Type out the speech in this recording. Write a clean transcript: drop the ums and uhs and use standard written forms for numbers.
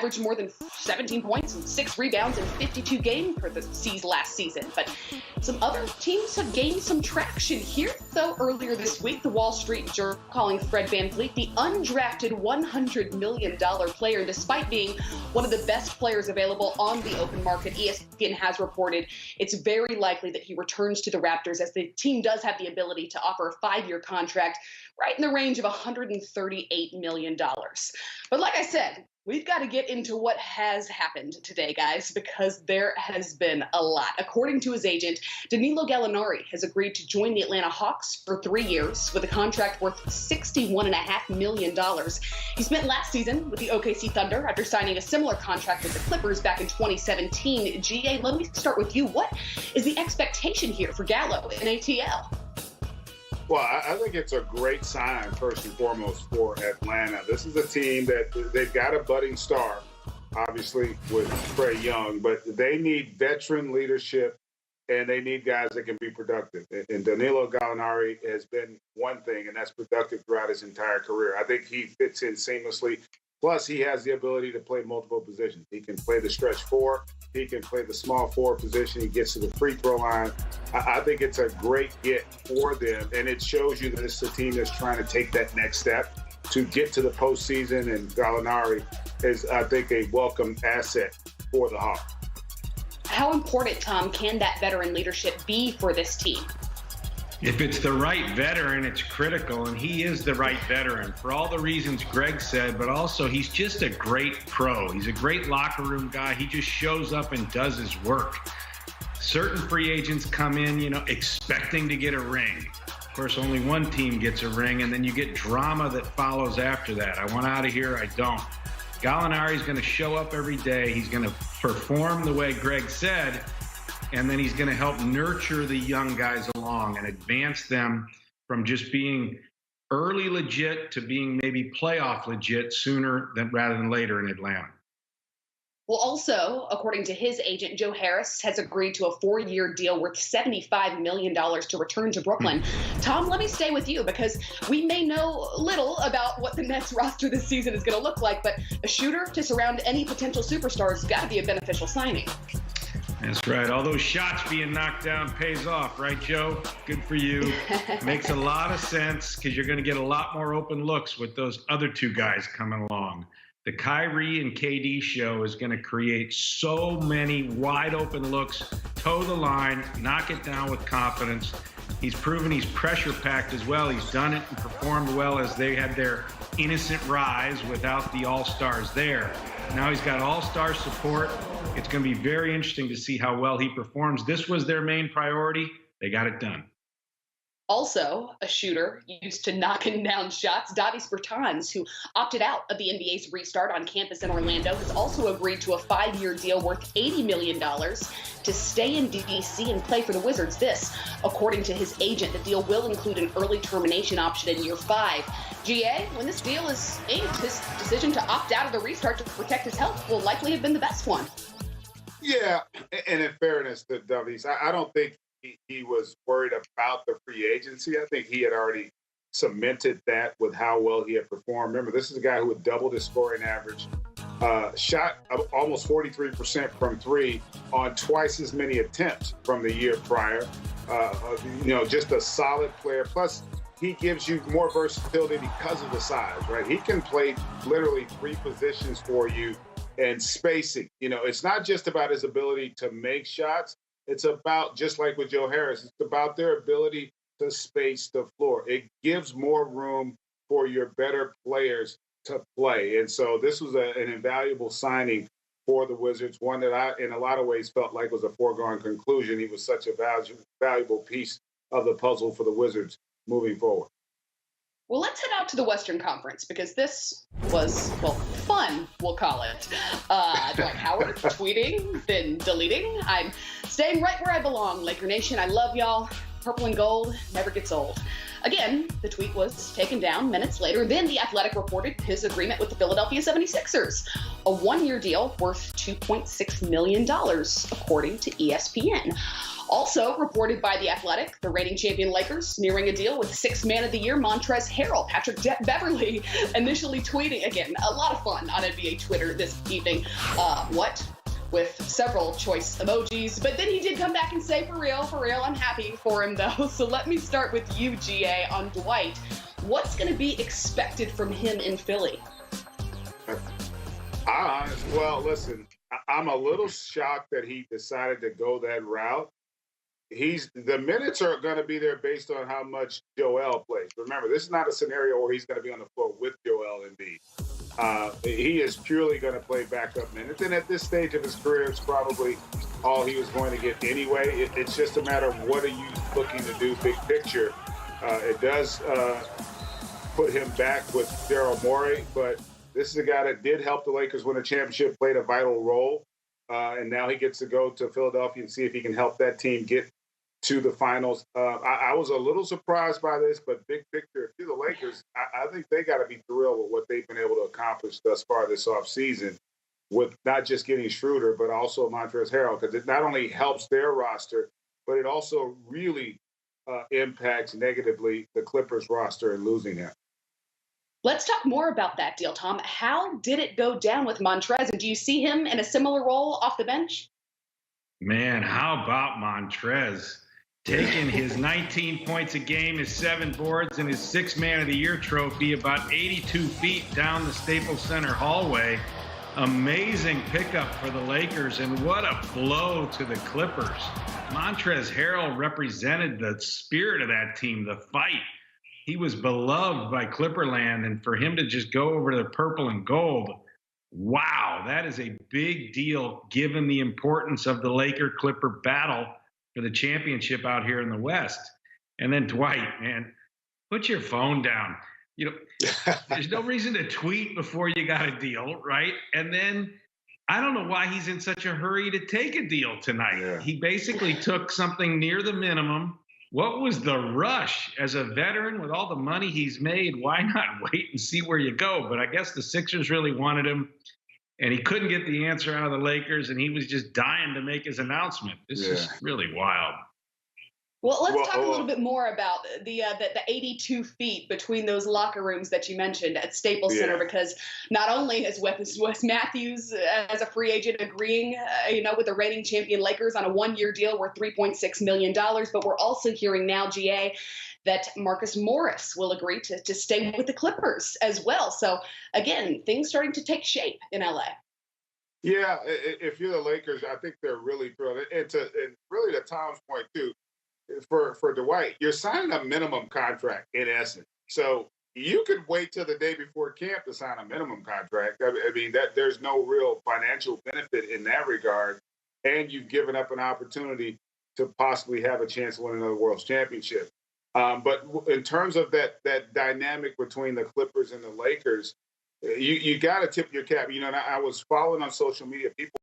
averaged more than 17 points and 6 rebounds in 52 games for the last season. But some other teams have gained some traction here, though. Earlier this week, the Wall Street Journal calling Fred VanVleet the undrafted $100 million player. Despite being one of the best players available on the open market, ESPN has reported it's very likely that he returns to the Raptors, as the team does have the ability to offer a 5-year contract right in the range of $138 million. But like I said, we've got to get into what has happened today, guys, because there has been a lot. According to his agent, Danilo Gallinari has agreed to join the Atlanta Hawks for 3 years with a contract worth $61.5 million. He spent last season with the OKC Thunder after signing a similar contract with the Clippers back in 2017. GA, let me start with you. What is the expectation here for Gallo in ATL? Well, I think it's a great sign, first and foremost, for Atlanta. This is a team that they've got a budding star, obviously, with Trae Young, but they need veteran leadership, and they need guys that can be productive. And Danilo Gallinari has been one thing, and that's productive throughout his entire career. I think he fits in seamlessly. Plus, he has the ability to play multiple positions. He can play the stretch four. He can play the small forward position. He gets to the free throw line. I think it's a great get for them, and it shows you that it's a team that's trying to take that next step to get to the postseason, and Gallinari is, I think, a welcome asset for the Hawks. How important, Tom, can that veteran leadership be for this team? If it's the right veteran, it's critical, and he is the right veteran for all the reasons Greg said, but also he's just a great pro. He's a great locker room guy. He just shows up and does his work. Certain free agents come in, expecting to get a ring. Of course, only one team gets a ring, and then you get drama that follows after that. I want out of here, I don't. Gallinari's going to show up every day. He's going to perform the way Greg said, and then he's going to help nurture the young guys along and advance them from just being early legit to being maybe playoff legit rather than later in Atlanta. Well, also, according to his agent, Joe Harris has agreed to a 4-year deal worth $75 million to return to Brooklyn. Tom, let me stay with you because we may know little about what the Nets roster this season is going to look like, but a shooter to surround any potential superstars has got to be a beneficial signing. That's right. All those shots being knocked down pays off, right, Joe? Good for you. Makes a lot of sense because you're going to get a lot more open looks with those other two guys coming along. The Kyrie and KD show is going to create so many wide open looks, toe the line, knock it down with confidence. He's proven he's pressure packed as well. He's done it and performed well as they had their innocent rise without the all-stars there. Now he's got all-star support. It's going to be very interesting to see how well he performs. This was their main priority. They got it done. Also, a shooter used to knocking down shots, Davis Bertans, who opted out of the NBA's restart on campus in Orlando, has also agreed to a 5-year deal worth $80 million to stay in D.C. and play for the Wizards. This, according to his agent, the deal will include an early termination option in year 5. GA, when this deal is inked, his decision to opt out of the restart to protect his health will likely have been the best one. Yeah, and in fairness to Davis, I don't think he was worried about the free agency. I think he had already cemented that with how well he had performed. Remember, this is a guy who had doubled his scoring average, shot almost 43% from three on twice as many attempts from the year prior. Just a solid player. Plus, he gives you more versatility because of the size, right? He can play literally 3 positions for you and spacing. It's not just about his ability to make shots. It's about, just like with Joe Harris, it's about their ability to space the floor. It gives more room for your better players to play. And so this was an invaluable signing for the Wizards, one that I, in a lot of ways, felt like was a foregone conclusion. He was such a valuable piece of the puzzle for the Wizards moving forward. Well, let's head out to the Western Conference because this was, fun, we'll call it. Dwight Howard tweeting, then deleting. I'm staying right where I belong, Laker Nation. I love y'all. Purple and gold never gets old. Again, the tweet was taken down minutes later. Then The Athletic reported his agreement with the Philadelphia 76ers, a 1-year deal worth $2.6 million, according to ESPN. Also reported by The Athletic, the reigning champion Lakers nearing a deal with Sixth Man of the Year Montrezl Harrell. Patrick Beverley initially tweeting, again, a lot of fun on NBA Twitter this evening. What? With several choice emojis, but then he did come back and say, for real, I'm happy for him though. So let me start with you, GA, on Dwight. What's going to be expected from him in Philly? Well, listen, I'm a little shocked that he decided to go that route. The minutes are going to be there based on how much Joel plays. Remember, this is not a scenario where he's going to be on the floor with Joel Embiid. He is purely going to play backup minutes. And at this stage of his career, it's probably all he was going to get anyway. It's just a matter of what are you looking to do big picture. It does put him back with Daryl Morey, but this is a guy that did help the Lakers win a championship, played a vital role. And now he gets to go to Philadelphia and see if he can help that team get to the finals. I was a little surprised by this, but big picture, if you're the Lakers, I think they got to be thrilled with what they've been able to accomplish thus far this offseason with not just getting Schroeder, but also Montrezl Harrell, because it not only helps their roster, but it also really impacts negatively the Clippers roster in losing him. Let's talk more about that deal, Tom. How did it go down with Montrezl? And do you see him in a similar role off the bench? Man, how about Montrezl? Taking his 19 points a game, his 7 boards, and his Sixth Man of the Year trophy about 82 feet down the Staples Center hallway. Amazing pickup for the Lakers, and what a blow to the Clippers. Montrezl Harrell represented the spirit of that team, the fight. He was beloved by Clipperland, and for him to just go over to the purple and gold, wow, that is a big deal given the importance of the Laker-Clipper battle for the championship out here in the West. And then Dwight, man, put your phone down. You know, there's no reason to tweet before you got a deal, right? And then I don't know why he's in such a hurry to take a deal tonight. Yeah. He basically took something near the minimum. What was the rush? As a veteran with all the money he's made, why not wait and see where you go? But I guess the Sixers really wanted him, and he couldn't get the answer out of the Lakers, and he was just dying to make his announcement. This is really wild. Well, let's talk a little bit more about the 82 feet between those locker rooms that you mentioned at Staples Center, because not only is Wes Matthews as a free agent agreeing, with the reigning champion Lakers on a one-year deal worth $3.6 million, but we're also hearing now, GA, that Marcus Morris will agree to stay with the Clippers as well. So, again, things starting to take shape in LA. Yeah, if you're the Lakers, I think they're really thrilled. And really to Tom's point, too, for Dwight, you're signing a minimum contract in essence. So you could wait till the day before camp to sign a minimum contract. I mean, that there's no real financial benefit in that regard. And you've given up an opportunity to possibly have a chance to win another World Championship. But in terms of that dynamic between the Clippers and the Lakers, you got to tip your cap. And I was following on social media people